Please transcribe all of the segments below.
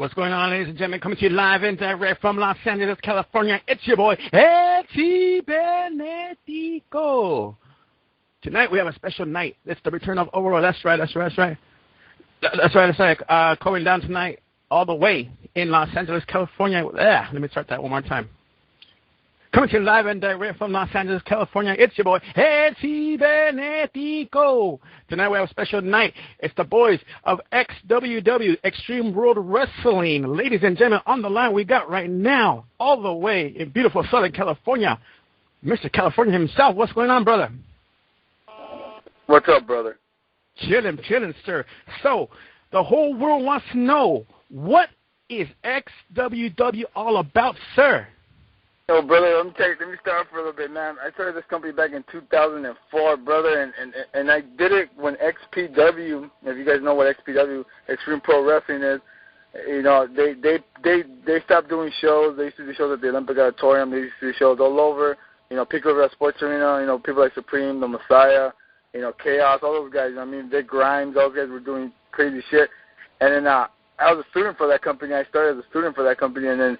What's going on, ladies and gentlemen? Coming to you live and direct from Los Angeles, California. It's your boy, EL.CIBERNETICO. Tonight we have a special night. It's the return of Overall. That's right. Going down tonight all the way in Los Angeles, California. Let me start that one more time. Coming to you live and direct from Los Angeles, California. It's your boy, EL.CIBERNETICO. Tonight we have a special night. It's the boys of XWW, Extreme World Wrestling. Ladies and gentlemen, on the line we got right now, all the way in beautiful Southern California, Mr. California himself. What's going on, brother? What's up, brother? Chilling, sir. So, the whole world wants to know, what is XWW all about, sir? So, brother, let me start for a little bit, man. I started this company back in 2004, brother, and I did it when XPW, if you guys know what XPW, Extreme Pro Wrestling is, you know, they stopped doing shows. They used to do shows at the Olympic Auditorium. They used to do shows all over, you know, Pico Rivera Sports Arena, you know, people like Supreme, The Messiah, you know, Chaos, all those guys. I mean, Vic Grimes, those guys were doing crazy shit. And then I was a student for that company. I started as a student for that company, and then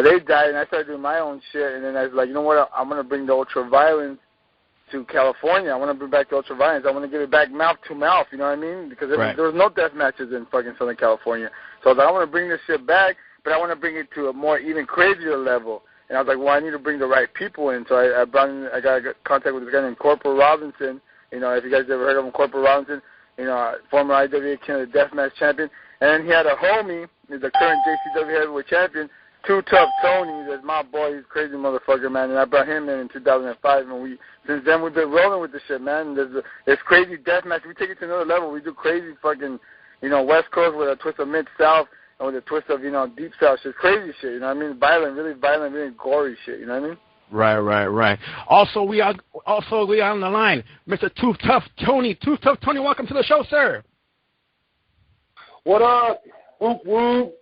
they died, and I started doing my own shit. And then I was like, you know what? I'm going to bring the ultra-violence to California. I want to bring back the ultra-violence. I want to give it back mouth to mouth, you know what I mean? Because there was no death matches in fucking Southern California. So I was like, I want to bring this shit back, but I want to bring it to a more even crazier level. And I was like, well, I need to bring the right people in. So I got contact with this guy named Corporal Robinson. You know, if you guys ever heard of him, Corporal Robinson, you know, former IWA King of the Deathmatch champion. And then he had a homie, he's the current JCW heavyweight champion, Too Tough Tony. That's my boy. He's a crazy motherfucker, man. And I brought him in 2005. And since then we've been rolling with this shit, man. There's crazy deathmatch. We take it to another level. We do crazy fucking, you know, West Coast with a twist of Mid-South and with a twist of, you know, Deep South shit. Crazy shit, you know what I mean? Really violent, really gory shit, you know what I mean? Right. Also, we are on the line, Mr. Too Tough Tony. Too Tough Tony, welcome to the show, sir. What up? Whoop whoop.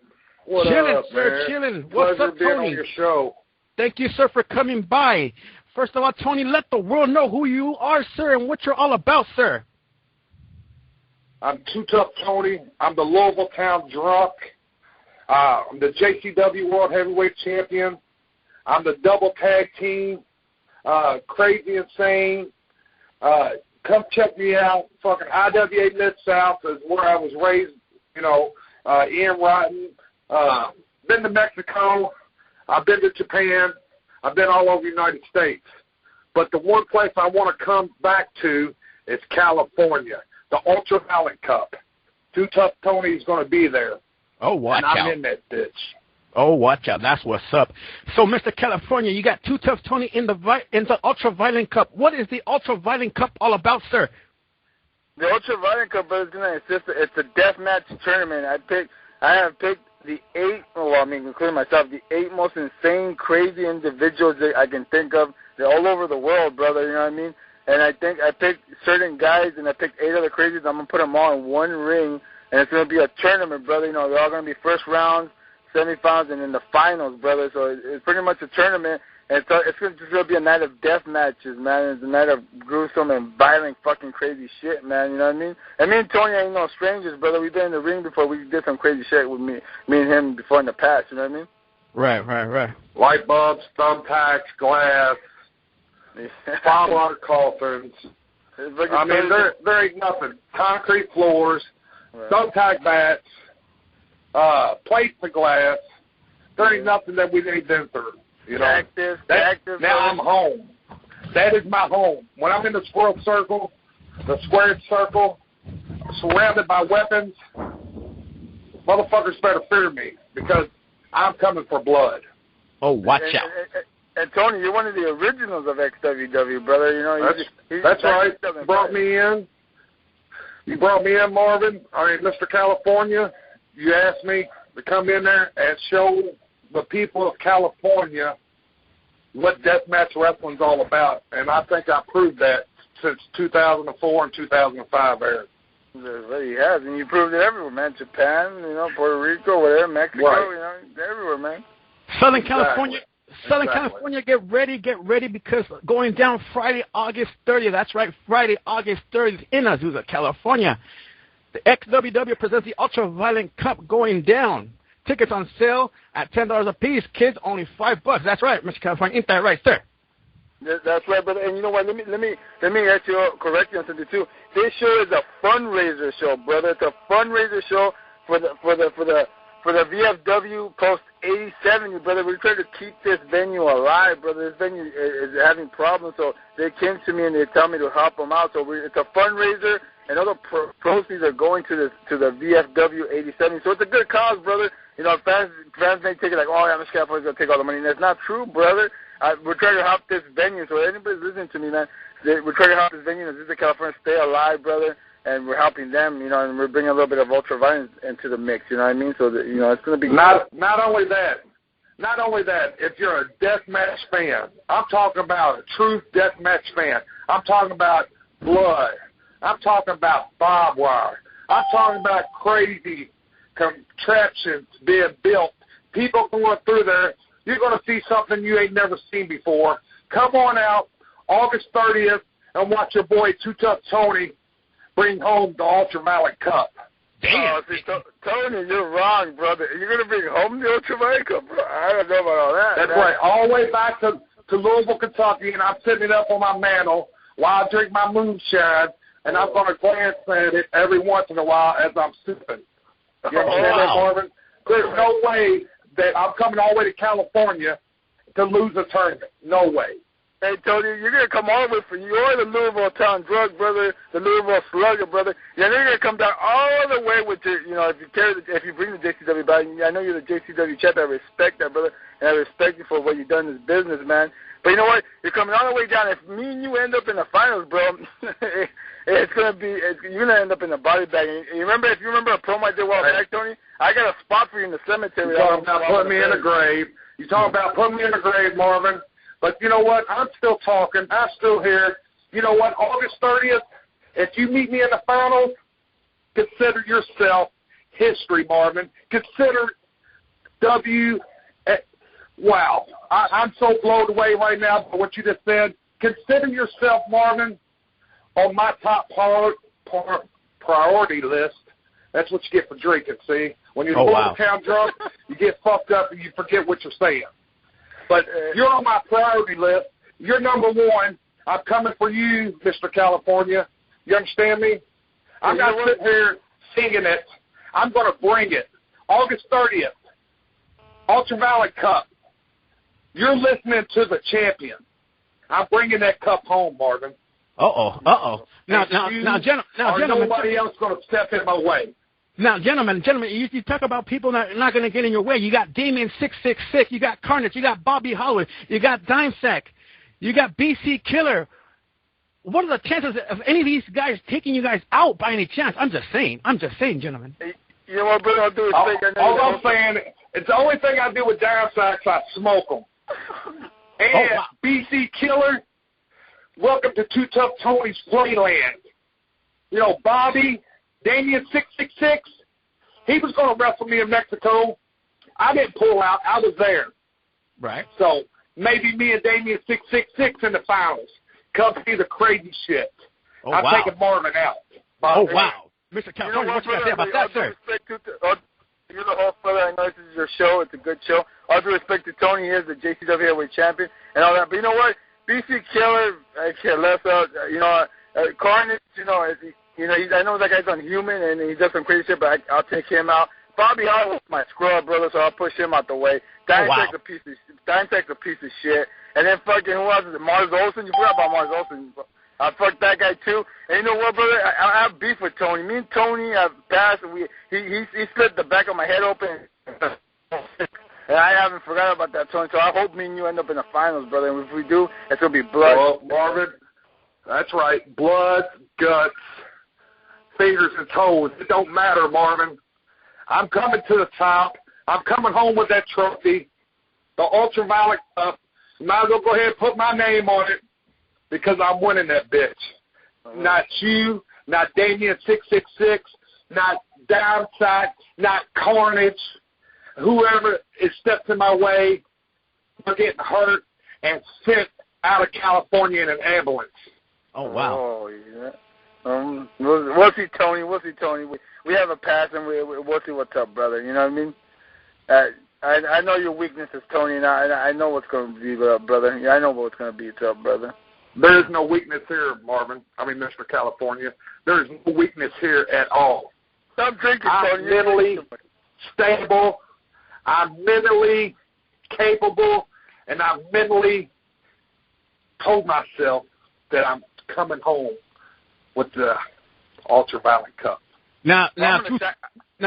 What chilling, up, sir, man? chilling. What's Pleasure up, being Tony? on your show. Thank you, sir, for coming by. First of all, Tony, let the world know who you are, sir, and what you're all about, sir. I'm Too Tough Tony. I'm the Louisville Town Drunk. I'm the JCW World Heavyweight Champion. I'm the double tag team, Crazy Insane. Come check me out. Fucking IWA Mid-South is where I was raised, you know, Ian Rotten. Been to Mexico. I've been to Japan. I've been all over the United States. But the one place I want to come back to is California, the Ultraviolet Cup. Too Tough Tony is going to be there. Oh, watch out. I'm in that bitch. Oh, watch out. That's what's up. So, Mr. California, you got Too Tough Tony in the Ultraviolent Cup. What is the Ultraviolent Cup all about, sir? The Ultraviolent Cup, brother, it's a deathmatch tournament. I have picked the including myself, the 8 most insane, crazy individuals that I can think of. They're all over the world, brother, you know what I mean? And I picked certain guys, and I picked 8 other crazies. I'm going to put them all in one ring, and it's going to be a tournament, brother. You know, they're all going to be first rounds, semifinals, and in the finals, brother. So it's pretty much a tournament, and it's just going to be a night of death matches, man. It's a night of gruesome and violent fucking crazy shit, man. You know what I mean? And me and Tony ain't no strangers, brother. We've been in the ring before. We did some crazy shit with me and him before in the past, you know what I mean? Right. Light bulbs, thumbtacks, glass, 5 coffins. I mean, there ain't nothing. Concrete floors, thumbtack bats, plates of glass. There ain't nothing that we ain't been through. You know, active. Now I'm home. That is my home. When I'm in the squared circle, surrounded by weapons, motherfuckers better fear me because I'm coming for blood. Oh, watch out. And Tony, you're one of the originals of XWW, brother. You know, that's right. You brought me in. You brought me in, Marvin. I mean, Mr. California. You asked me to come in there and show the people of California what deathmatch wrestling's all about, and I think I proved that since 2004 and 2005 aired. Well, you have, and you proved it everywhere, man. Japan, you know, Puerto Rico, whatever, Mexico, right. You know, everywhere, man. Southern California, get ready, because going down Friday, August 30th, that's right, Friday, August 30th, in Azusa, California, the XWW presents the Ultraviolent Cup going down. Tickets on sale at $10 a piece. Kids, only $5. That's right, Mr. California. Ain't that right, sir? That's right, brother. And you know what? Let me actually correct you on something too. This show is a fundraiser show, brother. It's a fundraiser show for the VFW Post 87, brother. We're trying to keep this venue alive, brother. This venue is having problems, so they came to me and they tell me to help them out. So it's a fundraiser, and all the proceeds are going to the VFW 87. So it's a good cause, brother. You know, fans may take it like, oh, yeah, Mr. California's going to take all the money. And that's not true, brother. We're trying to help this venue. So anybody's listening to me, man, we're trying to help this venue and Visit California stay alive, brother. And we're helping them, you know, and we're bringing a little bit of ultraviolence into the mix, you know what I mean? So, that, you know, it's going to be... Not only that, if you're a deathmatch fan, I'm talking about a true deathmatch fan. I'm talking about blood. I'm talking about barbed wire. I'm talking about crazy contraptions being built. People going through there. You're going to see something you ain't never seen before. Come on out August 30th and watch your boy Too Tough Tony bring home the Ultraviolet Cup. Damn. See, Tony, you're wrong, brother. You're going to bring home the Ultraviolet Cup, bro? I don't know about all that. That's right. All the way back to Louisville, Kentucky, and I'm sitting it up on my mantle while I drink my moonshine, and I'm going to glance at it every once in a while as I'm sipping. You understand that, Marvin? There's no way that I'm coming all the way to California to lose a tournament. No way. Hey, Tony, you're going to come all the way from you're the Louisville town drug, brother, the Louisville slugger, brother. Yeah, you're going to come down all the way with your, you know, if you bring the JCW back. I know you're the JCW champ. I respect that, brother, and I respect you for what you've done in this business, man. But you know what? You're coming all the way down. If me and you end up in the finals, bro, it's going to be, you're going to end up in the body bag. And if you remember a promo I did a while back, Tony? I got a spot for you in the cemetery. You're talking about putting me in the grave. You're talking about putting me in the grave, Marvin. But you know what? I'm still talking. I'm still here. You know what? August 30th, if you meet me in the finals, consider yourself history, Marvin. Consider wow. I'm so blown away right now by what you just said. Consider yourself, Marvin, on my top priority list. That's what you get for drinking, see? When you're town drunk, you get fucked up and you forget what you're saying. But you're on my priority list. You're number one. I'm coming for you, Mr. California. You understand me? I'm not sitting here singing it. I'm going to bring it. August 30th, Ultraviolet Cup. You're listening to the champion. I'm bringing that cup home, Marvin. Now, gentlemen, nobody else going to step in my way. Now, gentlemen, you talk about people not going to get in your way. You got Damien 666, you got Carnage, you got Bobby Holloway, you got Dimesack, you got BC Killer. What are the chances of any of these guys taking you guys out by any chance? I'm just saying, gentlemen. You know what, brother? I'll do is all I'm saying, it's the only thing I do with Dimesacks, I smoke them. And BC Killer, welcome to Too Tough Tony's playland. You know, Bobby, Damien 666, he was going to wrestle me in Mexico. I didn't pull out. I was there. Right. So maybe me and Damien 666 in the finals. Come see the crazy shit. I'm taking Marvin out. Bobby. Oh, wow. Mr. California, what you got to say about that, sir? You're the host, brother. I know this is your show. It's a good show. All due respect to Tony, he is the JCW heavyweight champion and all that. But you know what? BC Killer, I care less out. You know, Carnage, you know, I know that guy's unhuman and he does some crazy shit, but I'll take him out. Bobby Holloway's my scrub, brother, so I'll push him out the way. Dimesack's a piece of shit. And then fucking, who else is it? Mars Olsen? You forgot about Mars Olsen. I fucked that guy too. And you know what, brother? I have beef with Tony. Me and Tony have passed. He slit the back of my head open. And I haven't forgot about that, Tony. So I hope me and you end up in the finals, brother. And if we do, it's going to be blood. Well, Marvin, that's right. Blood, guts, fingers and toes. It don't matter, Marvin. I'm coming to the top. I'm coming home with that trophy, the Ultraviolet Cup. Might as well go ahead and put my name on it because I'm winning that bitch. Not you, not Damien 666, not Downside, not Carnage. Whoever is stepped in my way, we're getting hurt and sent out of California in an ambulance. Oh, wow. Oh, yeah. We'll see, Tony. We have a pass, and we'll see what's up, brother. You know what I mean? I know your weaknesses, Tony, and I know what's going to be, brother. Yeah, I know what's going to be, brother. There is no weakness here, Marvin. I mean, Mr. California. There is no weakness here at all. Stop drinking, I'm Tony. mentally stable. I'm mentally capable, and I've mentally told myself that I'm coming home with the Ultraviolet Cup. Now,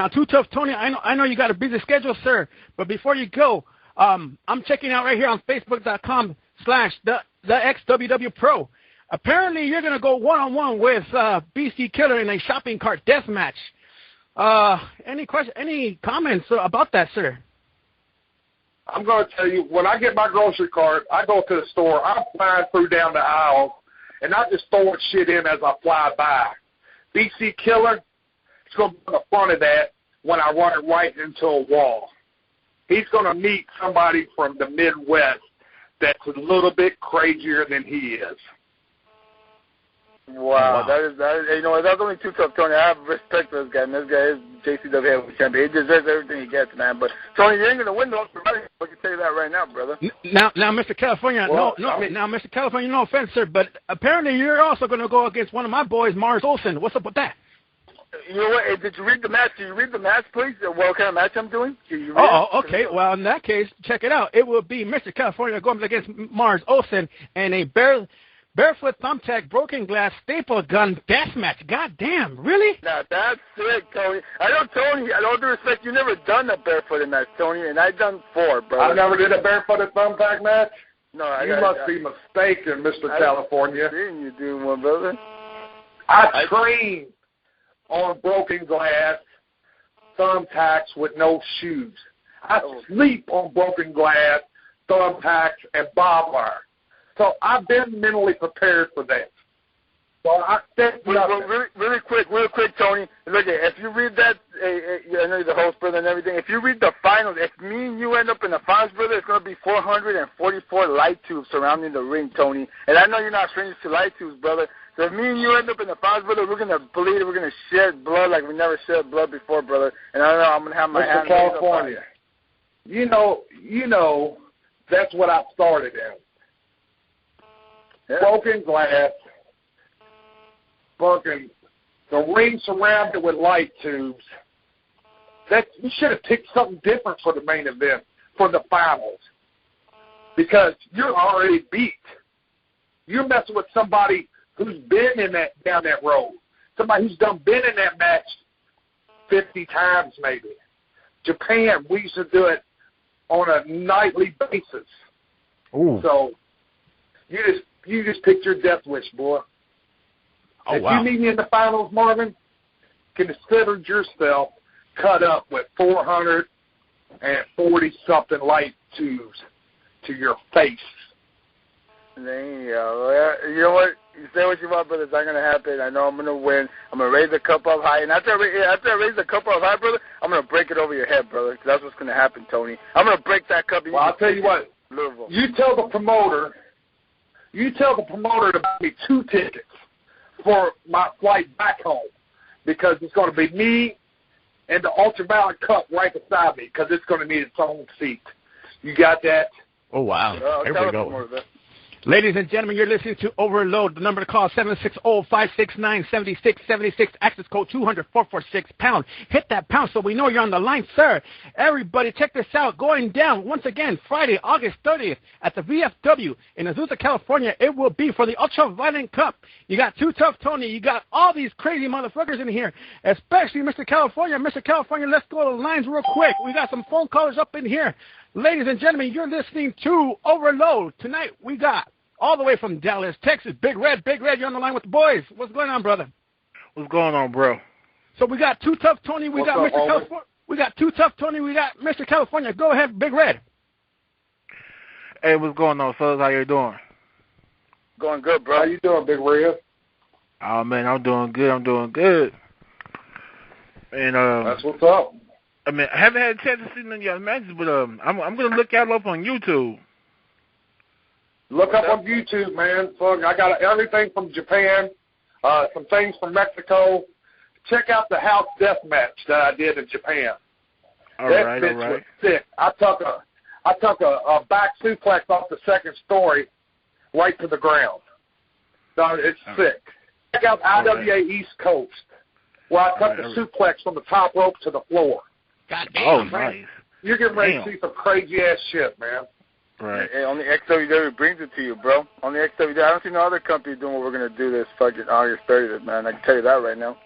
Too Tough Tony, I know you got a busy schedule, sir. But before you go, I'm checking out right here on Facebook.com/the XWW Apparently, you're going to go one-on-one with BC Killer in a shopping cart death match. Any comments about that, sir? I'm going to tell you, when I get my grocery cart, I go to the store, I'm flying through down the aisle, and I just throw shit in as I fly by. BC Killer, it's going to be on the front of that when I run it right into a wall. He's going to meet somebody from the Midwest that's a little bit crazier than he is. Wow. That is, you know, that's only Too Tough, Tony. I have respect for this guy, and this guy is JCW heavyweight champion. He deserves everything he gets, man. But, Tony, you ain't going to win those. I can tell you that right now, brother. Now, Mr. California, Mr. California, no offense, sir, but apparently you're also going to go against one of my boys, Mars Olsen. What's up with that? You know what? Did you read the match? Can you read the match, please? What kind of match I'm doing? Okay. Well, in that case, check it out. It will be Mr. California going against Mars Olsen and a barefoot thumbtack, broken glass, staple gun deathmatch. God damn, really? Now, that's sick, Tony. Tony, I don't respect you never done a barefooted match, Tony, and I've done 4, brother. I never did a barefooted thumbtack match? No, you must be mistaken, Mr. California. I've seen you do one, brother. I train on broken glass thumbtacks with no shoes. I sleep on broken glass thumbtacks and barbed wire. So I've been mentally prepared for that. So I said really quick, Tony. Look, if you read that, I know you're the host, brother, and everything. If you read the finals, if me and you end up in the finals, brother, it's going to be 444 light tubes surrounding the ring, Tony. And I know you're not strangers to light tubes, brother. So if me and you end up in the finals, brother, we're going to bleed. We're going to shed blood like we never shed blood before, brother. And I don't know, I'm going to have my hands up. California, you know, that's what I started in. Yeah. Broken glass, the ring surrounded with light tubes. You should have picked something different for the main event, for the finals, because you're already beat. You're messing with somebody who's been down that road, somebody who's been in that match 50 times maybe. Japan, we used to do it on a nightly basis. Ooh. So you just picked your death wish, boy. Oh, if wow. you meet me in the finals, Marvin, consider yourself cut up with 440-something light tubes to your face. There you go. You know what? You say what you want, brother. It's not going to happen. I know I'm going to win. I'm going to raise the cup up high. And after I raise the cup up high, brother, I'm going to break it over your head, brother, because that's what's going to happen, Tony. I'm going to break that cup. Well, I'll tell you what. Louisville. You tell the promoter to buy me 2 tickets for my flight back home, because it's going to be me and the Ultraviolet Cup right beside me, because it's going to need its own seat. You got that? Oh, wow. Here we go. Ladies and gentlemen, you're listening to Overload. The number to call is 760-569-7676. Access code 200-446-pound. Hit that pound so we know you're on the line, sir. Everybody, check this out. Going down once again Friday, August 30th at the VFW in Azusa, California. It will be for the Ultraviolet Cup. You got Too Tough Tony. You got all these crazy motherfuckers in here, especially Mr. California. Mr. California, let's go to the lines real quick. We got some phone callers up in here. Ladies and gentlemen, you're listening to Overload. Tonight we got, all the way from Dallas, Texas, Big Red. Big Red, you're on the line with the boys. What's going on, brother? What's going on, bro? So we got Too Tough Tony. We got Mr. California. We got Too Tough Tony. We got Mr. California. Go ahead, Big Red. Hey, what's going on, fellas? How you doing? Going good, bro. How you doing, Big Red? Oh, man, I'm doing good. And that's what's up. I mean, I haven't had a chance to see none of y'all matches, but I'm going to look y'all up on YouTube. Look up on YouTube, man. Look, I got everything from Japan, some things from Mexico. Check out the house death match that I did in Japan. That bitch was sick. I took a back suplex off the second story right to the ground. So it's sick. Check out IWA East Coast, where I took the suplex from the top rope to the floor. God damn. Oh, nice. You're getting ready to see some crazy-ass shit, man. Right. Hey, only XWW brings it to you, bro. Only XWW. I don't see no other company doing what we're going to do this fucking August 30th, man. I can tell you that right now.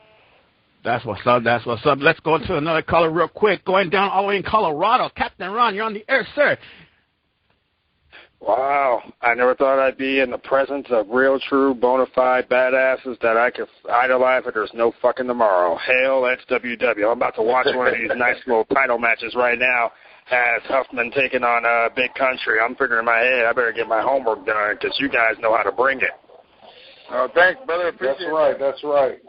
That's what's up. That's what's up. Let's go to another caller real quick. Going down all the way in Colorado. Captain Ron, you're on the air, sir. Wow. I never thought I'd be in the presence of real, true, bona fide badasses that I could idolize, but there's no fucking tomorrow. Hail XWW. I'm about to watch one of these nice little title matches right now as Huffman taking on Big Country. I'm figuring in my head I better get my homework done because you guys know how to bring it. Oh, thanks, brother. Appreciate it. That's right.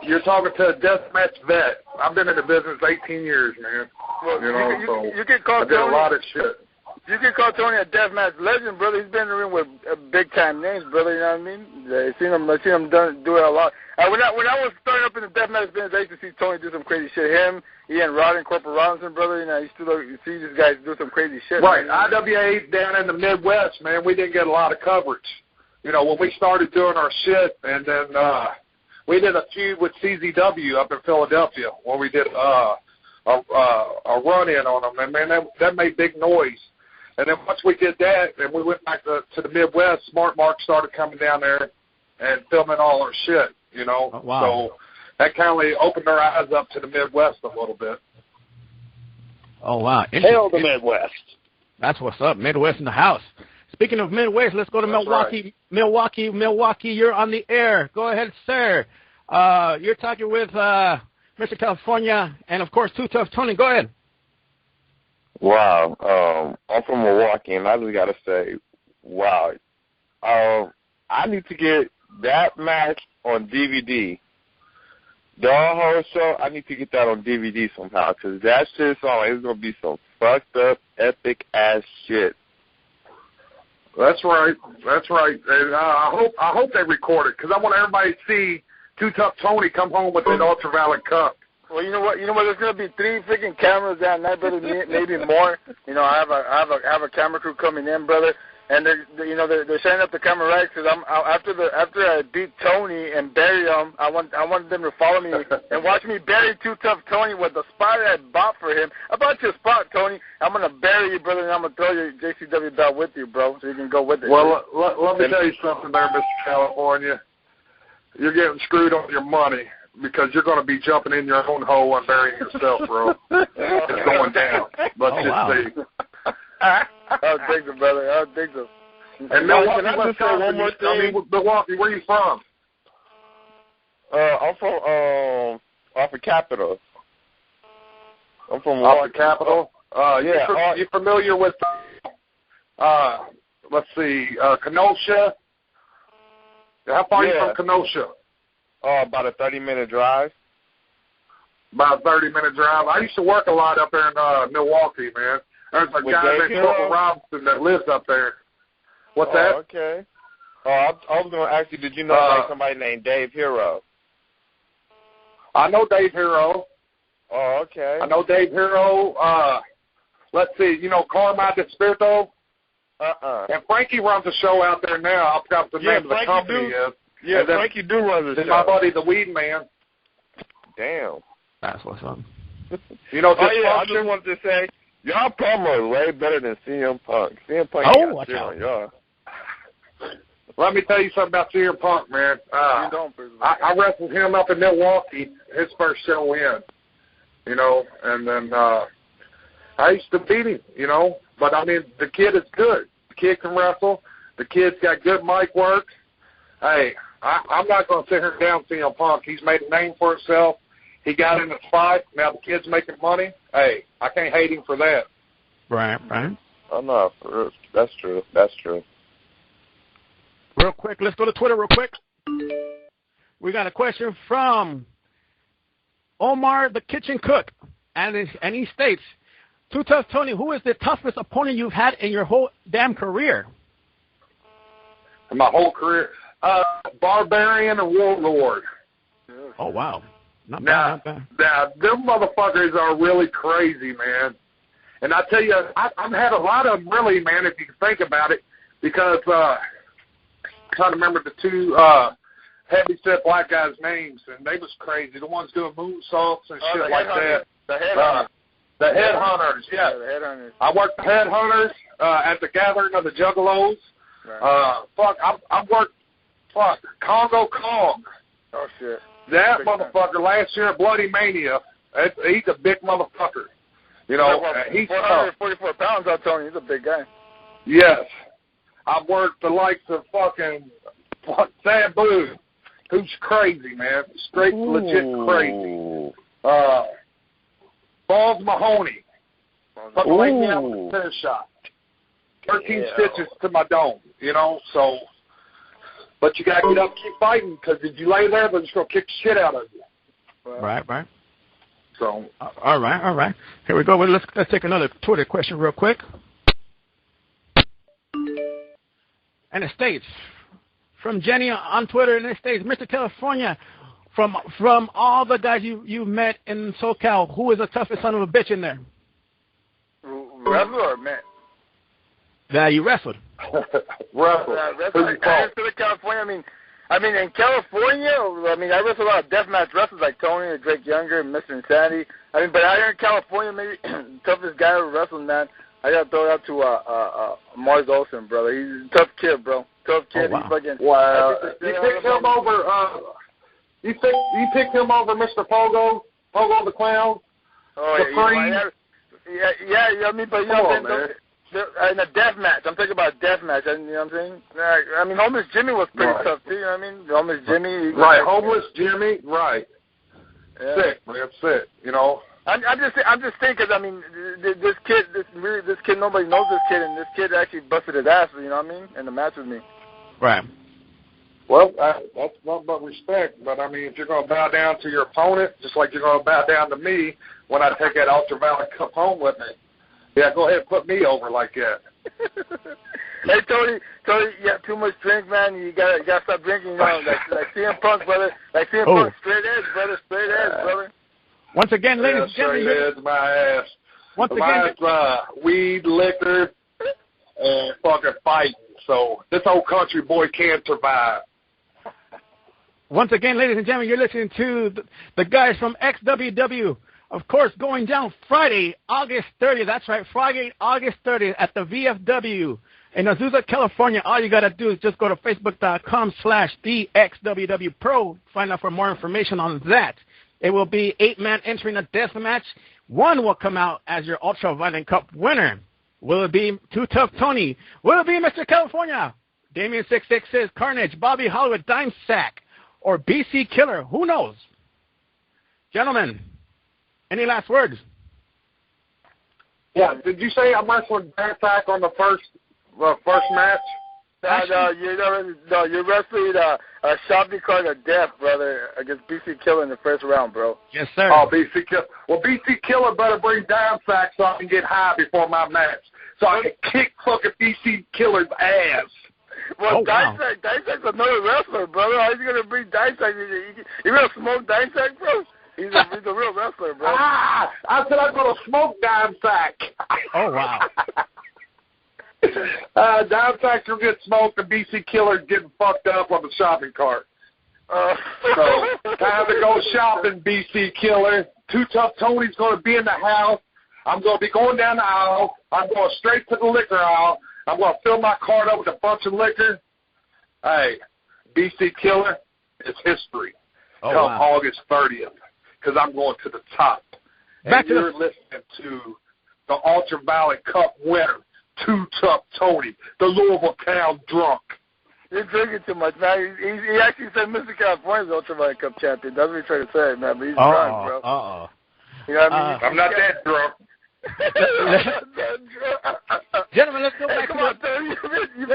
You're talking to a deathmatch vet. I've been in the business 18 years, man. Well, you can call I did a lot of shit. You can call Tony a deathmatch legend, brother. He's been in the ring with big-time names, brother, you know what I mean? I've seen him do it a lot. When I was starting up in the deathmatch business, I used to see Tony do some crazy shit. Him, Ian Rodden, Corporal Robinson, brother, you know, you see these guys do some crazy shit. Right. Man. IWA down in the Midwest, man, we didn't get a lot of coverage. You know, when we started doing our shit, and then we did a feud with CZW up in Philadelphia where we did a run-in on them, and, man, that made big noise. And then once we did that, and we went back to the Midwest, Smart Mark started coming down there and filming all our shit, you know. Oh, wow. So that kind of opened our eyes up to the Midwest a little bit. Oh, wow. Hail the Midwest. That's what's up. Midwest in the house. Speaking of Midwest, let's go to Milwaukee. Right. Milwaukee, you're on the air. Go ahead, sir. You're talking with Mr. California and, of course, Too Tough Tony. Go ahead. Wow. I'm from Milwaukee, and I just got to say, wow. I need to get that match on DVD. The whole show, I need to get that on DVD somehow, because that shit's going to be some fucked up, epic-ass shit. That's right. And I hope they record it, because I want everybody to see Too Tough Tony come home with an ultraviolet cup. Well, you know what? There's gonna be 3 freaking cameras that night, brother. Maybe more. You know, I have a camera crew coming in, brother, and they're setting up the camera right because after I beat Tony and bury him, I want them to follow me and watch me bury Too Tough Tony with the spot I bought for him. I bought you a spot, Tony. I'm gonna bury you, brother, and I'm gonna throw your JCW belt with you, bro, so you can go with it. Well, let me tell you something there, Mr. California. You're getting screwed on your money, because you're going to be jumping in your own hole and burying yourself, bro. It's going down. Let's just see. I'll take them, brother. I'll take them. And Milwaukee, where are you from? I'm from off of Capitol. I'm from Milwaukee. Off the Capitol? Yeah. You familiar with, let's see, Kenosha? How far are you from Kenosha? About a 30-minute drive. About a 30-minute drive. I used to work a lot up there in Milwaukee, man. There's a guy named Corporal Robinson that lives up there. What's that? Okay. I was going to ask you, did you know somebody named Dave Hero? I know Dave Hero. Oh, okay. I know Dave Hero. Let's see, you know Carmine Despirito? And Frankie runs a show out there now. I forgot what the name of the company is. Yeah, Frankie do run the show. My buddy, the Weed Man. Damn. That's what's up. You know, I just wanted to say, y'all promo is way better than CM Punk. CM Punk watch out. Y'all. Let me tell you something about CM Punk, man. I wrestled him up in Milwaukee, his first show in, you know, and then I used to beat him, you know. But, I mean, the kid is good. The kid can wrestle. The kid's got good mic work. Hey, I'm not going to sit here and down CM Punk. He's made a name for himself. He got in the fight. Now the kid's making money. Hey, I can't hate him for that. Right. Oh, no, that's true. Real quick, let's go to Twitter real quick. We got a question from Omar the Kitchen Cook, and he states, Too Tough Tony, who is the toughest opponent you've had in your whole damn career? In my whole career? Barbarian and Warlord. Oh, wow. Not bad. Now, them motherfuckers are really crazy, man. And I tell you, I've had a lot of them, really, man, if you can think about it, because I'm trying to remember the two heavy-set black guys' names, and they was crazy. The ones doing moonsaults and shit like that. The headhunters. The headhunters, yeah. The headhunters. I worked the headhunters at the gathering of the Juggalos. Right. I worked Congo Kong. Oh, shit. That motherfucker last year at Bloody Mania, he's a big motherfucker. You know, he's 444 pounds, I'm telling you, he's a big guy. Yes. I've worked the likes of fucking Sabu, who's crazy, man. Straight, legit crazy. Balls Mahoney. Fucking laid me out with a fair shot. 13 stitches to my dome, you know, so. But you got to get up and keep fighting, because if you lay there, they're just going to kick the shit out of you. Right. So. All right. Here we go. Let's take another Twitter question real quick. And it states, from Jenny on Twitter, and it states, Mr. California, from all the guys you met in SoCal, who is the toughest son of a bitch in there? Wrestler or man? That you wrestled. Wrestled. I California. I mean, in California, I wrestled a lot of deathmatch wrestlers like Tony and Drake Younger and Mr. Insanity. But out here in California, maybe toughest guy I ever wrestled, man, I got to throw it out to Mars Olsen, brother. He's a tough kid, bro. Tough kid. Oh, wow. He's fucking. Wow. You picked him over. You picked him over Mr. Pogo the Clown. Oh yeah. But you know what I'm saying? In a death match. I'm talking about a death match. You know what I'm saying? Homeless Jimmy was pretty tough, too. You know what I mean? Homeless Jimmy. Right, Homeless Jimmy, right. Yeah. Sick, man, sick, you know. I'm just saying, because, this kid, nobody knows this kid, and this kid actually busted his ass, you know what I mean, in the match with me. Right. Well, that's not but respect, but, if you're going to bow down to your opponent, just like you're going to bow down to me when I take that Ultraviolet Cup home with me, yeah, go ahead and put me over like that. Hey, Tony, you have too much drink, man. You gotta stop drinking, you know, like CM Punk, brother. Like CM Punk, straight edge, brother. Once again, ladies and gentlemen. Straight edge, my ass. Once again. Weed, liquor, and fucking fighting. So this old country boy can survive. Once again, ladies and gentlemen, you're listening to the guys from XWW. Of course, going down Friday, August 30th. That's right, Friday, August 30th at the VFW in Azusa, California. All you got to do is just go to facebook.com/thexwwpro. Find out for more information on that. It will be 8-man entering a death match. One will come out as your Ultraviolet Cup winner. Will it be Too Tough Tony? Will it be Mr. California? Damien 666, Carnage, Bobby Hollywood, Dime Sack, or BC Killer? Who knows? Gentlemen, any last words? Yeah, did you say I'm wrestling Back on the first match? No, you're wrestling Shabby Card of Death, brother, against BC Killer in the first round, bro. Yes, sir. Oh, BC Killer. Well, BC Killer better bring Dime Sack so I can get high before my match, so I can kick fucking BC Killer's ass. Well, Dime Sack's another wrestler, brother. How are you going to bring Dime Sack? You going to smoke Dime Sack, bro? He's a real wrestler, bro. I said I'm going to smoke Dime Sack. Oh, wow. Dime Sack's going to get smoked, and BC Killer's getting fucked up on the shopping cart. So, time to go shopping, BC Killer. Too Tough Tony's going to be in the house. I'm going to be going down the aisle. I'm going straight to the liquor aisle. I'm going to fill my cart up with a bunch of liquor. Hey, BC Killer, it's history. Come August 30th, because I'm going to the top. And you're listening to the Ultraviolet Cup winner, Too Tough Tony, the Louisville Town drunk. You're drinking too much, man. He actually said Mr. California's Ultraviolet Cup champion. That's what he's trying to say, man. But he's drunk, bro. You know what I mean? I'm not that drunk. Gentlemen, let's go back. Come on,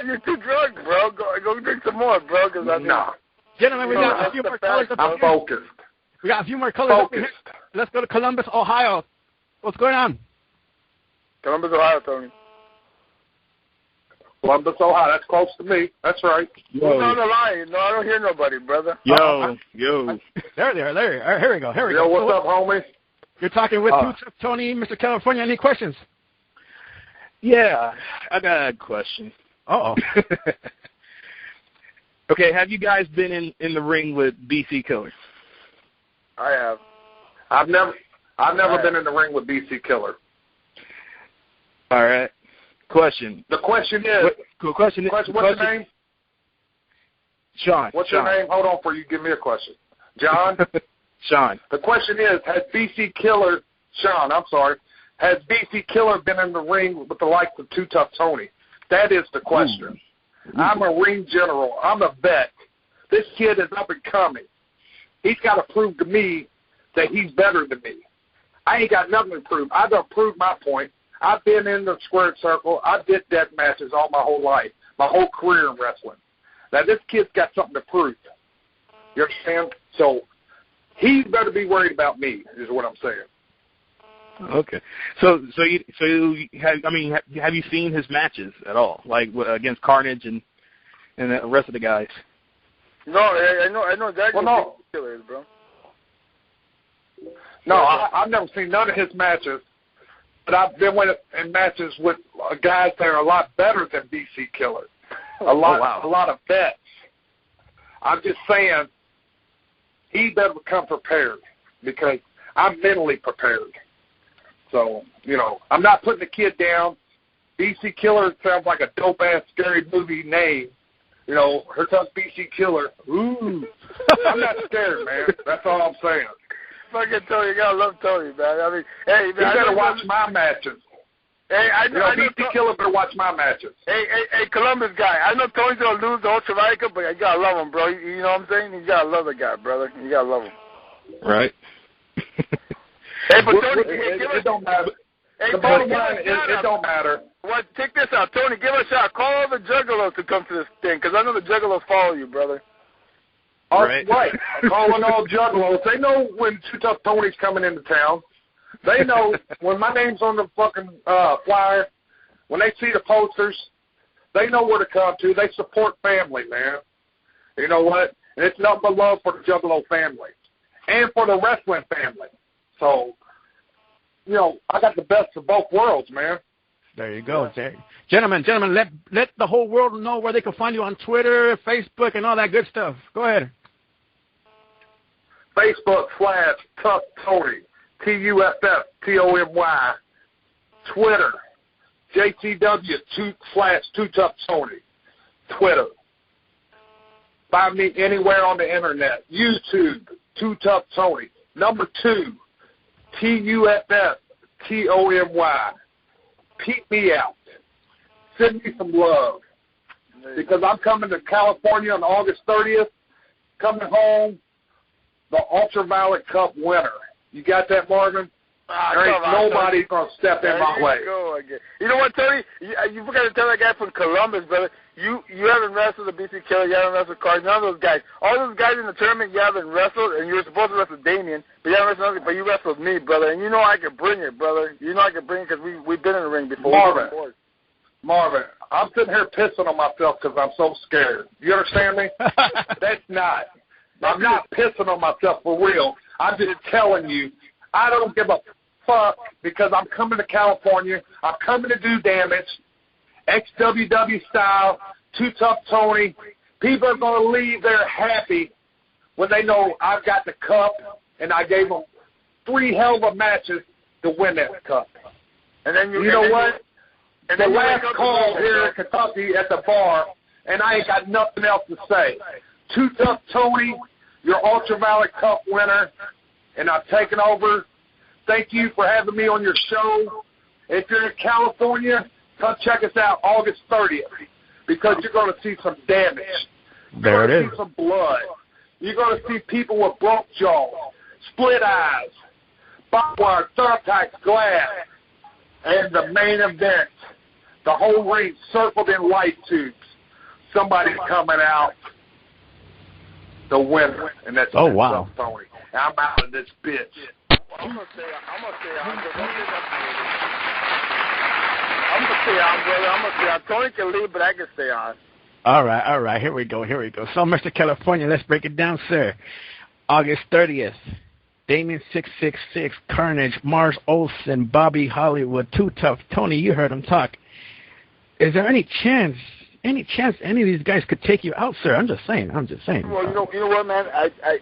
you're too drunk, bro. Go drink some more, bro. No. Gentlemen, we got a few more colors up I'm here. focused. We got a few more colors up here. Let's go to Columbus, Ohio. What's going on? Columbus, Ohio, Tony. Columbus, Ohio. That's close to me. That's right. Who's on the line? No, I don't hear nobody, brother. Yo. There. All right, here we go. Yo, what's up, homie? You're talking with Tony, Mr. California. Any questions? Yeah, I got a question. Uh-oh. Okay, have you guys been in the ring with BC Killer? I have. I've never been in the ring with BC Killer. All right. Question. The question is. What's your name? Sean. What's your name? Hold on for you. Give me a question. John. Sean. The question is, has BC Killer, Sean, I'm sorry, has BC Killer been in the ring with the likes of Too Tough Tony? That is the question. Ooh. I'm a ring general. I'm a vet. This kid is up and coming. He's got to prove to me that he's better than me. I ain't got nothing to prove. I've done proved my point. I've been in the squared circle. I did death matches all my whole life, my whole career in wrestling. Now, this kid's got something to prove. You understand? So he better be worried about me, is what I'm saying. Okay. So have you seen his matches at all, like against Carnage and the rest of the guys? No, I know exactly what Killer is, bro. No, I've never seen none of his matches, but I've been in matches with guys that are a lot better than BC Killer. A lot of vets. I'm just saying he better come prepared because I'm mentally prepared. So, I'm not putting the kid down. BC Killer sounds like a dope-ass scary movie name. Here comes BC Killer. Ooh. I'm not scared, man. That's all I'm saying. Fucking Tony, you gotta love Tony, man. I mean, hey, man. You better watch my matches. Hey, I know BC Killer better watch my matches. Hey, Columbus guy. I know Tony's gonna lose the EL.CIBERNETICO, but you gotta love him, bro. You know what I'm saying? You gotta love the guy, brother. You gotta love him. Right. Hey, but Tony, it don't matter. Hey, the bottom line is it don't matter. What? Check this out, Tony. Give us a shot. Call all the Juggalos to come to this thing, because I know the Juggalos follow you, brother. Right. I'm calling all Juggalos. They know when Too Tough Tony's coming into town. They know when my name's on the fucking flyer, when they see the posters, they know where to come to. They support family, man. You know what? And it's nothing but love for the Juggalo family and for the wrestling family. So, I got the best of both worlds, man. There you go. Gentlemen, let the whole world know where they can find you on Twitter, Facebook, and all that good stuff. Go ahead. Facebook / Tough Tony, TUFFTONY. Twitter, JCW / Too Tough Tony. Twitter. Find me anywhere on the internet. YouTube, Too Tough Tony. Number 2, TUFFTONY. Peep me out. Send me some love. Because I'm coming to California on August 30th. Coming home, the Ultraviolet Cup winner. You got that, Marvin? There ain't nobody going to step in my way. You know what, Tony? You forgot to tell that guy from Columbus, brother. You haven't wrestled the BC Killer. You haven't wrestled Cards. None of those guys. All those guys in the tournament you haven't wrestled, and you were supposed to wrestle Damien, but you haven't wrestled nothing, but you wrestled me, brother. And you know I can bring it, brother. You know I can bring it because we've been in the ring before. Marvin, I'm sitting here pissing on myself because I'm so scared. You understand me? That's not. I'm not pissing on myself for real. I'm just telling you, I don't give a fuck because I'm coming to California. I'm coming to do damage. XWW style, Too Tough Tony. People are going to leave there happy when they know I've got the cup and I gave them 3 hell of a matches to win that cup. And then you know what? The last call here in Kentucky at the bar, and I ain't got nothing else to say. Too Tough Tony, your Ultraviolet Cup winner, and I've taken over. Thank you for having me on your show. If you're in California, come check us out August 30th because you're going to see some damage. You're going to see some blood. You're going to see people with broke jaws, split eyes, barbed wire, thumbtacks, glass, and the main event. The whole ring circled in light tubes. Somebody's coming out. The winner, and that's wow. Tony. I'm out of this bitch. I'm gonna say I'm gonna stay on, brother. I'm gonna stay on. Tony can leave, but I can stay on. All right. Here we go. So, Mr. California, let's break it down, sir. August 30th, Damien 666, Carnage, Mars Olsen, Bobby Hollywood, Too Tough, Tony. You heard him talk. Is there any chance any of these guys could take you out, sir? I'm just saying. Well, you know what, man?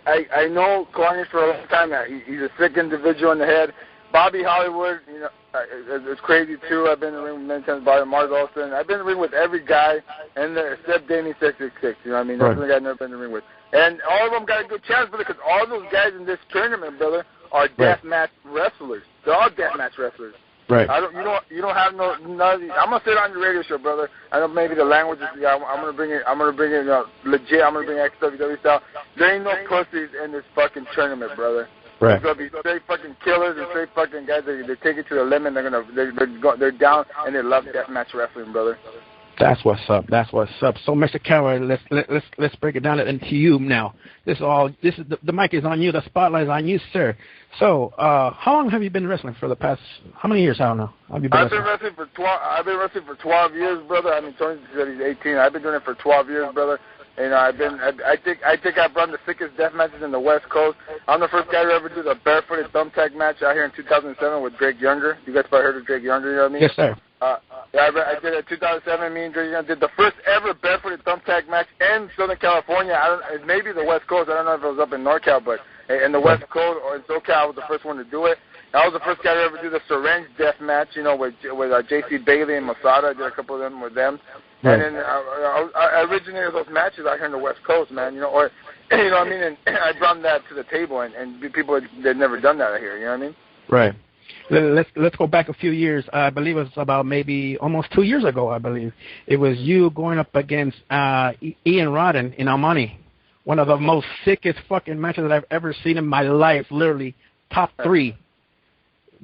I know Carnage for a long time now. He's a sick individual in the head. Bobby Hollywood, you know, it's crazy too. I've been in the ring with many times. Bobby Mars Olsen. I've been in the ring with every guy in there except Damien 666. You know what I mean? That's the guy I've never been in the ring with. And all of them got a good chance, brother, because all those guys in this tournament, brother, are deathmatch wrestlers. They're all deathmatch wrestlers. Right. You don't have none of these. I'm gonna say it on your radio show, brother. I know maybe the language is. I'm gonna bring it legit. I'm gonna bring XWW style. There ain't no pussies in this fucking tournament, brother. Right. There's gonna be straight fucking killers and straight fucking guys that they take it to the limit. They're down and they love deathmatch wrestling, brother. That's what's up. So, Mr. Coward, let's break it down into you now. The mic is on you. The spotlight is on you, sir. So, how long have you been wrestling for the past? How many years? I don't know. I've been wrestling for 12 years, brother. I mean, Tony said he's 18. I've been doing it for 12 years, brother. And I think I've run the sickest death matches in the West Coast. I'm the first guy to ever do the barefooted thumbtack match out here in 2007 with Drake Younger. You guys probably heard of Drake Younger, you know what I mean? Yes, sir. I did it in 2007. Me and Drake Younger did the first ever barefooted thumbtack match in Southern California. Maybe the West Coast. I don't know if it was up in NorCal, but in the West Coast or in SoCal, I was the first one to do it. I was the first guy to ever do the syringe death match, you know, with J.C. Bailey and Masada. I did a couple of them with them. Right. And then I originated those matches out here in the West Coast, man. You know, or you know what I mean. And I brought that to the table, and people they'd never done that out here. You know what I mean? Right. Let's go back a few years. I believe it was about maybe almost 2 years ago. I believe it was you going up against Ian Rodden in Almani. One of the most sickest fucking matches that I've ever seen in my life. Literally top 3.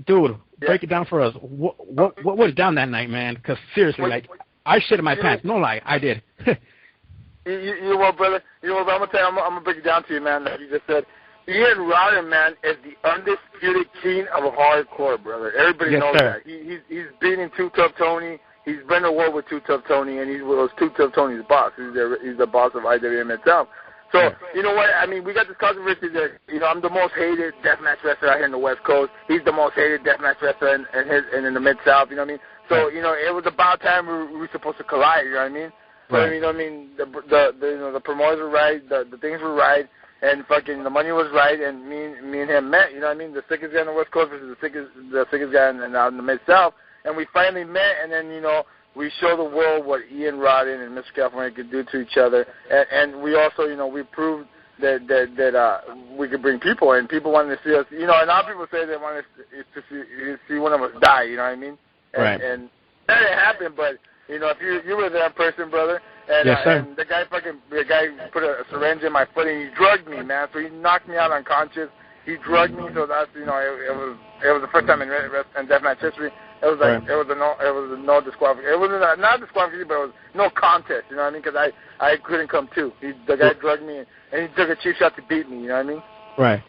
Dude, break it down for us. What was down that night, man? Because seriously, I shit in my pants. No lie, I did. You know what, brother? You know what, I'm gonna tell you. I'm gonna break it down to you, man. Like you just said, Ian Rodden, man, is the undisputed king of hardcore, brother. Everybody knows that. He's beating Too Tough Tony. He's been to war with Too Tough Tony, and he was Too Tough Tony's boss. He's the boss of IWM itself. So, you know what? I mean, we got this controversy that, you know, I'm the most hated deathmatch wrestler out here in the West Coast. He's the most hated deathmatch wrestler in the Mid-South, you know what I mean? So, you know, it was about time we were supposed to collide, you know what I mean? So, you know what I mean? The promoters were right, the things were right, and fucking the money was right, and me and him met, you know what I mean? The sickest guy in the West Coast versus the sickest guy in the Mid-South. And we finally met, and then, you know, we show the world what Ian Rodden and Mr. California could do to each other, and we also, you know, we proved that we could bring people, and people wanted to see us, you know, and a lot of people say they wanted to see one of us die, you know what I mean? And that didn't happen, but, you know, if you were there in person, brother, and, and the guy put a syringe in my foot, and he drugged me, man, so he knocked me out unconscious. He drugged me, so that's, you know, it was the first time in deathmatch history. It was like it was a no disqualification. It wasn't not disqualification, but it was no contest. You know what I mean? Because I couldn't come too. The guy drugged me, and he took a cheap shot to beat me. You know what I mean? Right.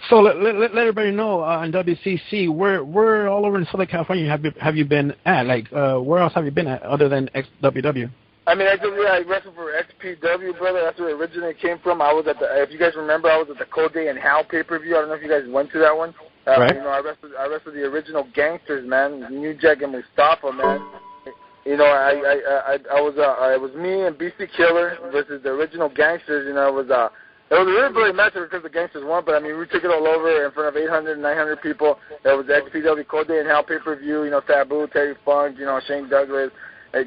So let everybody know on WCC where all over in Southern California have you been at? Like where else have you been at other than XWW? I mean, I wrestled for XPW, brother. That's where it originally came from. I was at if you guys remember, I was at the Cold Day in Hell pay-per-view. I don't know if you guys went to that one. You know, I wrestled the original gangsters, man. New Jack and Mustafa, man. You know, it was me and BC Killer versus the original gangsters. You know, it was a really brilliant match because the gangsters won. But I mean, we took it all over in front of 800, 900 people. It was the XPW Cold Day in Hell pay-per-view. You know, Taboo, Terry Funk, you know, Shane Douglas.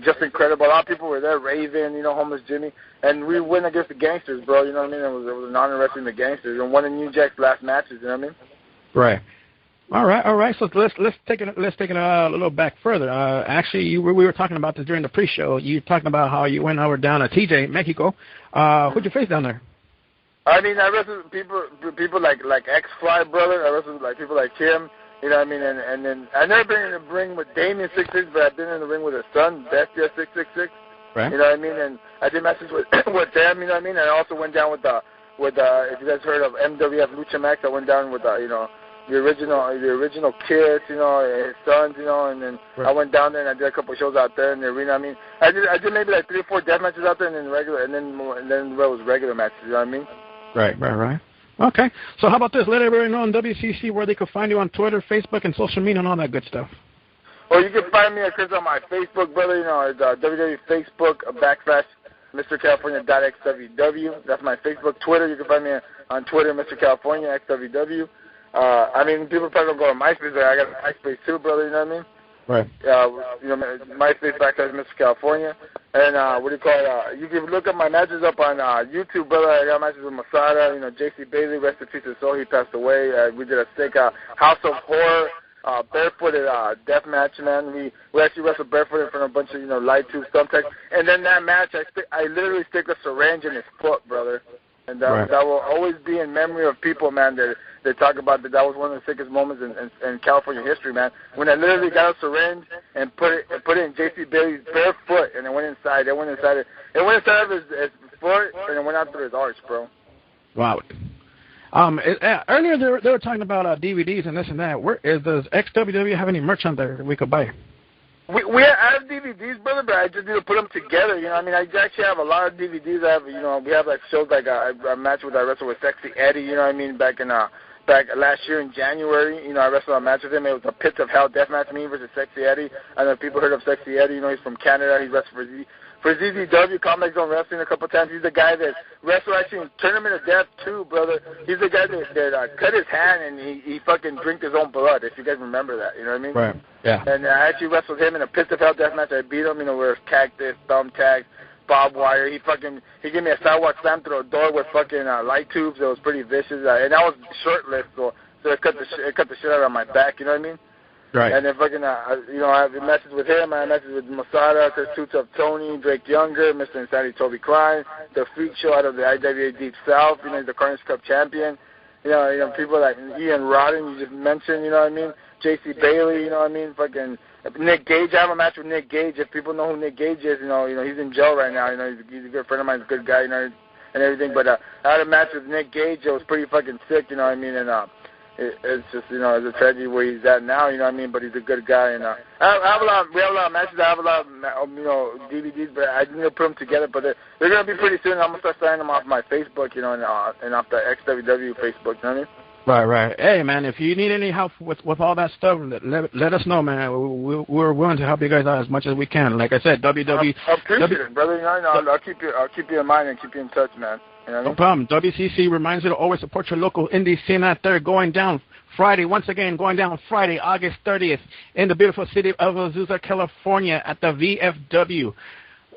Just incredible. A lot of people were there. Raven, you know, Homeless Jimmy, and we went against the gangsters, bro. You know what I mean? It was an honor wrestling the gangsters, and one of New Jack's last matches. You know what I mean? Right. All right. So let's take it a little back further. Actually, we were talking about this during the pre-show. You were talking about how you went over down to TJ, Mexico. Who'd you face down there? I mean, I wrestled people like X-Fly, brother. I wrestled like people like him. You know what I mean? And then I never been in the ring with Damien 66, but I've been in the ring with his son, Bestia 666. Right. You know what I mean? And I did matches with them. You know what I mean? And I also went down with if you guys heard of MWF Lucha Max, I went down with the original kids, you know, his sons, you know, and then I went down there and I did a couple shows out there in the arena. I mean, I did maybe like 3 or 4 death matches out there, and then it was regular matches. You know what I mean? Right. Okay. So how about this? Let everybody know on WCC where they can find you on Twitter, Facebook, and social media and all that good stuff. Well, you can find me, Chris, on my Facebook, brother. You know, it's www.facebook /MrCalifornia.xww. That's my Facebook. Twitter, you can find me on Twitter, Mr. California, XWW. I mean, people probably don't go to MySpace, but I got a MySpace too, brother, you know what I mean? Right. You know, MySpace /Mr. California. And you can look up my matches up on YouTube, brother. I got matches with Masada, you know, J.C. Bailey, rest in peace his soul, he passed away. We did a sick House of Horror barefooted death match, man. We actually wrestled barefooted in front of a bunch of, you know, light tube thumbtacks. And then that match, I literally stick a syringe in his foot, brother. And that will always be in memory of people, man, that talk about that was one of the sickest moments in California history, man. When I literally got a syringe and put it in J.C. Bailey's bare foot, and it went inside. It went inside of his foot, and it went out through his arch, bro. Wow. Earlier they were talking about DVDs and this and that. Does XWW have any merch on there that we could buy? I have DVDs, brother, but I just need to put them together. You know, I mean, I actually have a lot of DVDs. We have like shows like a match I wrestled with Sexy Eddie. You know what I mean? Back last year in January, you know, I wrestled a match with him. It was a Pits of Hell death match, me versus Sexy Eddie. I know people heard of Sexy Eddie. You know, he's from Canada. He wrestled for ZZW, Combat Zone Wrestling, a couple times. He's the guy that wrestled actually in Tournament of Death too, brother. He's the guy that cut his hand and he fucking drank his own blood, if you guys remember that. You know what I mean? Right. Yeah. And I actually wrestled him in a Pits of Hell death match. I beat him, you know, where it's cactus, thumbtacks, barbed wire. He gave me a sidewalk slam through a door with fucking light tubes. It was pretty vicious. And I was shirtless, so it cut the shit out of my back. You know what I mean? Right. And then fucking, you know, I have matches with him. I have matches with Masada, Too Tough Tony, Drake Younger, Mr. Insanity Toby Klein, the Freak Show out of the IWA Deep South. You know, he's the Carnage Cup champion. You know, people like Ian Rodden, you just mentioned. You know what I mean? J.C. Bailey. You know what I mean? Fucking Nick Gage. I have a match with Nick Gage. If people know who Nick Gage is, you know, he's in jail right now. You know, he's a good friend of mine. He's a good guy. You know, and everything. But I had a match with Nick Gage. It was pretty fucking sick. You know what I mean? And it's just, you know, it's a tragedy where he's at now, you know what I mean? But he's a good guy, and we have a lot of matches. I have a lot of, you know, DVDs, but I need to put them together. But they're going to be pretty soon. I'm going to start signing them off my Facebook, you know, and off the XWW Facebook, you know what I mean? Right. Hey, man, if you need any help with all that stuff, let us know, man. We're willing to help you guys out as much as we can. Like I said, WW. I appreciate it, brother. You know, I'll keep you in mind and keep you in touch, man. You know what I mean? No problem. WCC reminds you to always support your local indie scene out there. Going down Friday, August 30th, in the beautiful city of Azusa, California, at the VFW.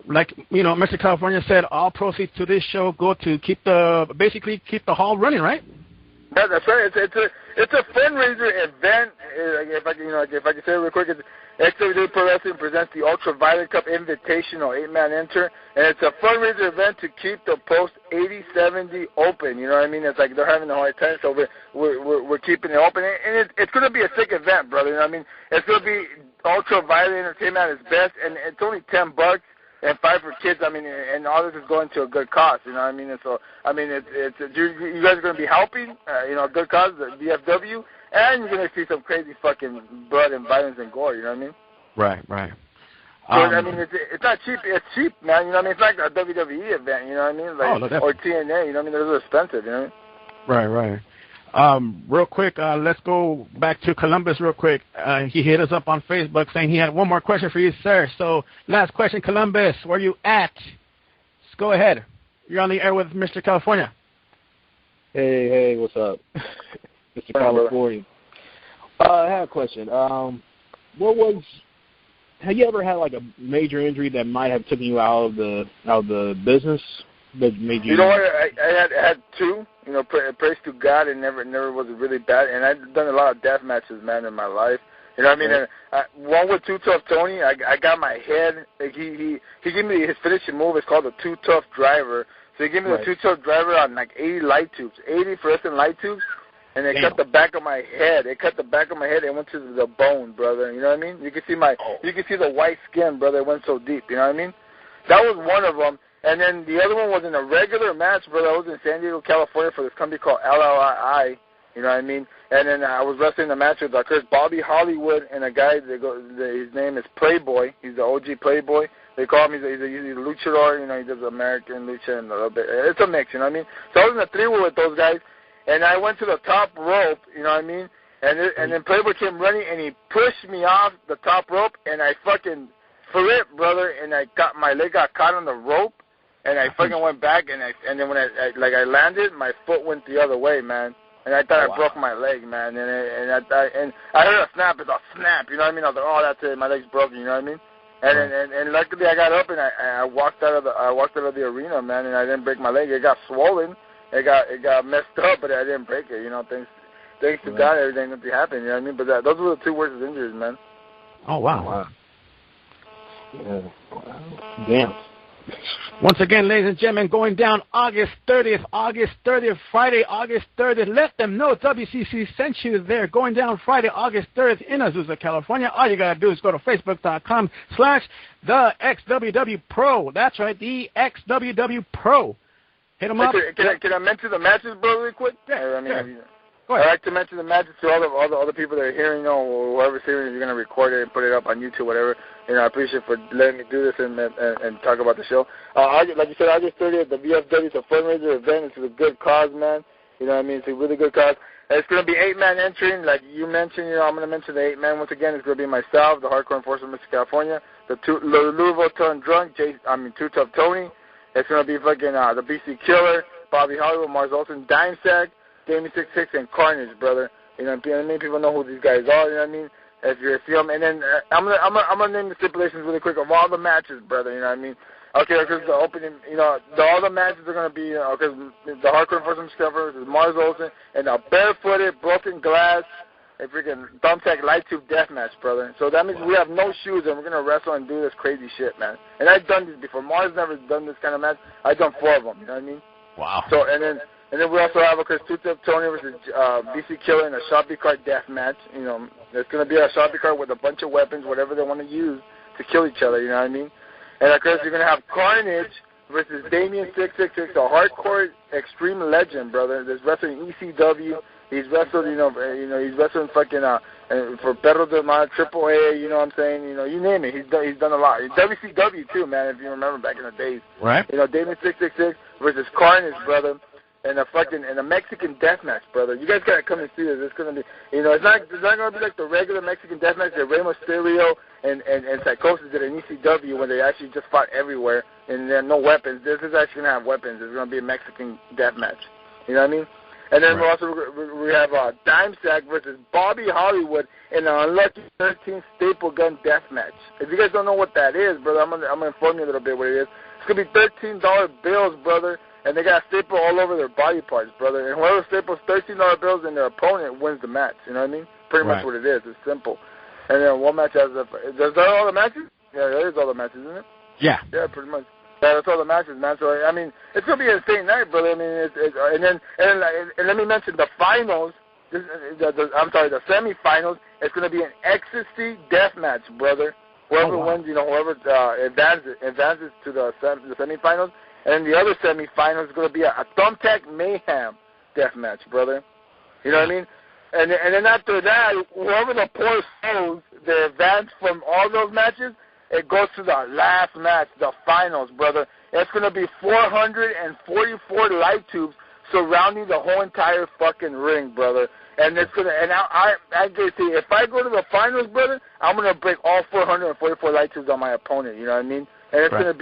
Like, you know, Mr. California said, all proceeds to this show go to keep the hall running, right? Yeah, that's right. It's a fundraiser event. If I can say it real quick, XWW Pro Wrestling presents the Ultraviolet Cup Invitational 8-man enter, and it's a fundraiser event to keep the Post 8070 open. You know what I mean? It's like they're having a hard time, so we're keeping it open, and it's going to be a sick event, brother. You know what I mean? It's going to be Ultraviolet Entertainment at its best, and it's only $10. And $5 for kids. I mean, and all this is going to a good cause. You know what I mean? And so, I mean, you guys are going to be helping, you know, a good cause, the VFW, and you're going to see some crazy fucking blood and violence and gore. You know what I mean? Right. So, I mean, it's not cheap. It's cheap, man. You know what I mean? It's like a WWE event. You know what I mean? Like, or TNA. You know what I mean? Those are expensive. You know what I mean? Right. Real quick, let's go back to Columbus real quick. He hit us up on Facebook saying he had one more question for you, sir. So, last question, Columbus, where you at? Let's go ahead. You're on the air with Mr. California. Hey, what's up? Mr. California. I have a question. Have you ever had like a major injury that might have taken you out of the business that made you? You know what? I had two. You know, praise to God, it never was really bad. And I've done a lot of death matches, man, in my life. You know what I mean? And one with Too Tough Tony, I got my head. Like he gave me his finishing move. It's called the Too Tough Driver. So he gave me the Too Tough Driver on like 80 light tubes, 80 fluorescent light tubes, and they cut the back of my head. It cut the back of my head and went to the bone, brother. You know what I mean? You can see the white skin, brother. It went so deep. You know what I mean? That was one of them. And then the other one was in a regular match, brother. I was in San Diego, California for this company called LLI. You know what I mean? And then I was wrestling the match with Chris Bobby Hollywood and a guy, his name is Playboy. He's the OG Playboy. They call him, he's a luchador, you know, he does American lucha and a little bit. It's a mix, you know what I mean? So I was in a three-way with those guys, and I went to the top rope, you know what I mean? And then Playboy came running, and he pushed me off the top rope, and I fucking flipped, brother, and my leg got caught on the rope, and I fucking went back, and then when I landed, my foot went the other way, man. And I thought I broke my leg, man. And I heard a snap. It's a snap, you know what I mean? I was like, oh, that's it. My leg's broken, you know what I mean? And luckily I got up and I walked out of the arena, man, and I didn't break my leg. It got swollen. It got messed up, but I didn't break it. You know, thanks to God, everything that happened. You know what I mean? But those were the two worst injuries, man. Oh wow. Yeah. Wow. Damn. Once again, ladies and gentlemen, going down August 30th, Friday, August 30th. Let them know WCC sent you there. Going down Friday, August 30th in Azusa, California. All you got to do is go to Facebook.com/the XWW Pro. That's right, the XWW Pro. Hit them up. Can I mention the matches, bro, really quick? Yeah, I mean, go ahead. I like to mention the matches to all the other people that are hearing, you know, or whoever's hearing, you're going to record it and put it up on YouTube, whatever. You know, I appreciate for letting me do this and talk about the show. Like you said, August 30th, the VFW, it's a fundraiser event. It's a good cause, man. You know what I mean? It's a really good cause. And it's going to be 8-man entering, like you mentioned. You know, I'm going to mention the 8-man once again. It's going to be myself, the Hardcore Enforcer of Mr. California, the Louisville Ton Drunk, Too Tough Tony. It's going to be fucking the BC Killer, Bobby Hollywood, Mars Olsen, Dime Sack, Damien 66, and Carnage, brother. You know what I mean? People know who these guys are. You know what I mean? If you see them, and then I'm gonna name the stipulations really quick of all the matches, brother. You know what I mean? Okay, because the opening, you know, all the matches are gonna be, because the Hardcore Enforcement Discovery is Mars Olsen and a barefooted, broken glass, a freaking thumbtack light tube death match, brother. So that means we have no shoes and we're gonna wrestle and do this crazy shit, man. And I've done this before. Mars never done this kind of match. I've done 4 of them. You know what I mean? Wow. So and then we also have, of course, Too Tough Tony versus BC Killer in a shopping cart death match. You know, it's going to be a shopping cart with a bunch of weapons, whatever they want to use to kill each other, you know what I mean? And, of course, you're going to have Carnage versus Damien 666, a hardcore extreme legend, brother. There's wrestling ECW. He's wrestled, he's wrestling fucking for Perro de Mar, AAA, you know what I'm saying? You know, you name it. He's done a lot. WCW, too, man, if you remember back in the days. Right. You know, Damien 666 versus Carnage, brother. And a Mexican death match, brother. You guys gotta come and see this. It's gonna be, you know, it's not gonna be like the regular Mexican death match that Rey Mysterio and Psychosis did in ECW when they actually just fought everywhere and there are no weapons. This is actually gonna have weapons. It's gonna be a Mexican death match. You know what I mean? And then we have Dime Sack versus Bobby Hollywood in an unlucky 13 staple gun death match. If you guys don't know what that is, brother, I'm gonna inform you a little bit what it is. It's gonna be $13 bills, brother. And they got a staple all over their body parts, brother. And whoever staples $13 bills in their opponent wins the match. You know what I mean? Pretty much what it is. It's simple. And then one match has does that all the matches? Yeah, that is all the matches, isn't it? Yeah. Yeah, pretty much. Yeah, that's all the matches, man. So I mean, it's gonna be an insane night, brother. I mean, and let me mention the finals. The semifinals. It's gonna be an ecstasy death match, brother. Whoever wins, you know, whoever advances to the semifinals. And the other semifinal is going to be a Thumbtack Mayhem death match, brother. You know what I mean? And then after that, whoever the poor souls that advance from all those matches, it goes to the last match, the finals, brother. It's going to be 444 light tubes surrounding the whole entire fucking ring, brother. And it's gonna, and I guarantee, if I go to the finals, brother, I'm gonna break all 444 light tubes on my opponent. You know what I mean? And it's gonna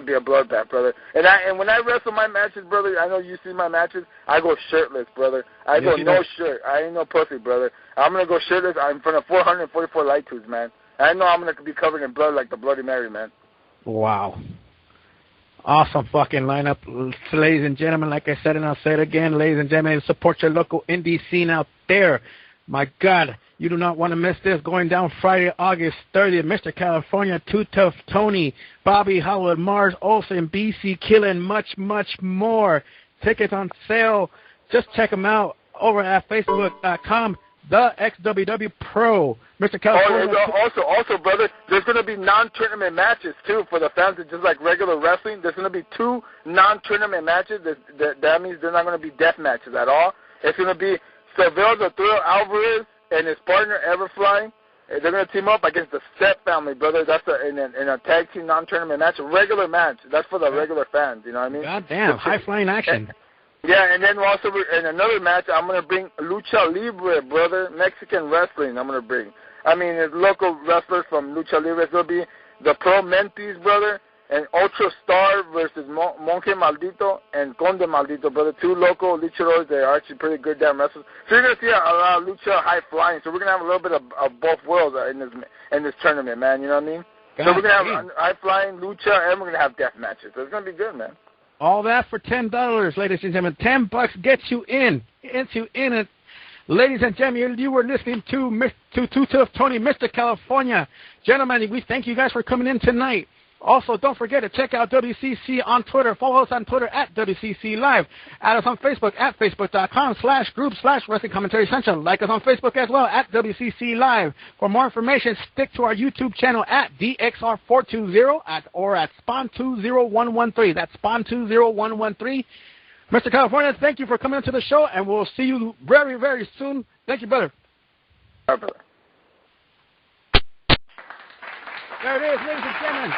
be a bloodbath, brother. And when I wrestle my matches, brother, I know you see my matches. I go shirtless, brother. I go no shirt. I ain't no pussy, brother. I'm gonna go shirtless in front of 444 light tubes, man. I know I'm gonna be covered in blood like the Bloody Mary, man. Wow. Awesome fucking lineup, ladies and gentlemen. Like I said, and I'll say it again, ladies and gentlemen, support your local indie scene out there. My God, you do not want to miss this. Going down Friday, August 30th, Mr. California, Too Tough Tony, Bobby Howard, Mars Olsen, BC Killer, and much, much more. Tickets on sale. Just check them out over at Facebook.com. The XWW Pro, Mr. California. Also, brother, there's going to be non-tournament matches, too, for the fans. Just like regular wrestling, there's going to be 2 non-tournament matches. That means they're not going to be death matches at all. It's going to be Seville Arturo Alvarez and his partner Everfly. They're going to team up against the Step family, brother. That's in a tag team non-tournament match, a regular match. That's for the regular fans, you know what I mean? Goddamn, high-flying action. Yeah, and then also in another match, I'm going to bring Lucha Libre, brother, Mexican wrestling I'm going to bring. I mean, it's local wrestlers from Lucha Libre. It's going to be the Pro Mentis, brother, and Ultra Star versus Monje Maldito and Conde Maldito, brother. Two local luchadores. They're actually pretty good damn wrestlers. So you're going to see a lot of lucha high flying. So we're going to have a little bit of both worlds in this tournament, man. You know what I mean? So we're going to have high flying, lucha, and we're going to have death matches. So it's going to be good, man. All that for $10, ladies and gentlemen. $10 gets you in. It. Ladies and gentlemen, you were listening to Too Tough Tony, Mr. California. Gentlemen, we thank you guys for coming in tonight. Also, don't forget to check out WCC on Twitter. Follow us on Twitter at WCC Live. Add us on Facebook at facebook.com/group/Wrestling Commentary Central. Like us on Facebook as well at WCC Live. For more information, stick to our YouTube channel at DXR420 or at Spawn20113. That's Spawn20113. Mr. California, thank you for coming into the show, and we'll see you very, very soon. Thank you, brother. Bye, brother. There it is, ladies and gentlemen.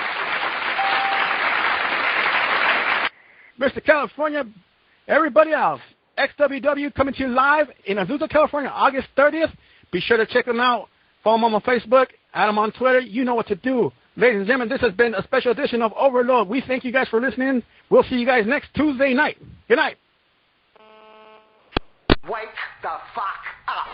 Mr. California, everybody else, XWW coming to you live in Azusa, California, August 30th. Be sure to check them out. Follow them on Facebook. Add them on Twitter. You know what to do. Ladies and gentlemen, this has been a special edition of Overload. We thank you guys for listening. We'll see you guys next Tuesday night. Good night. Wake the fuck up.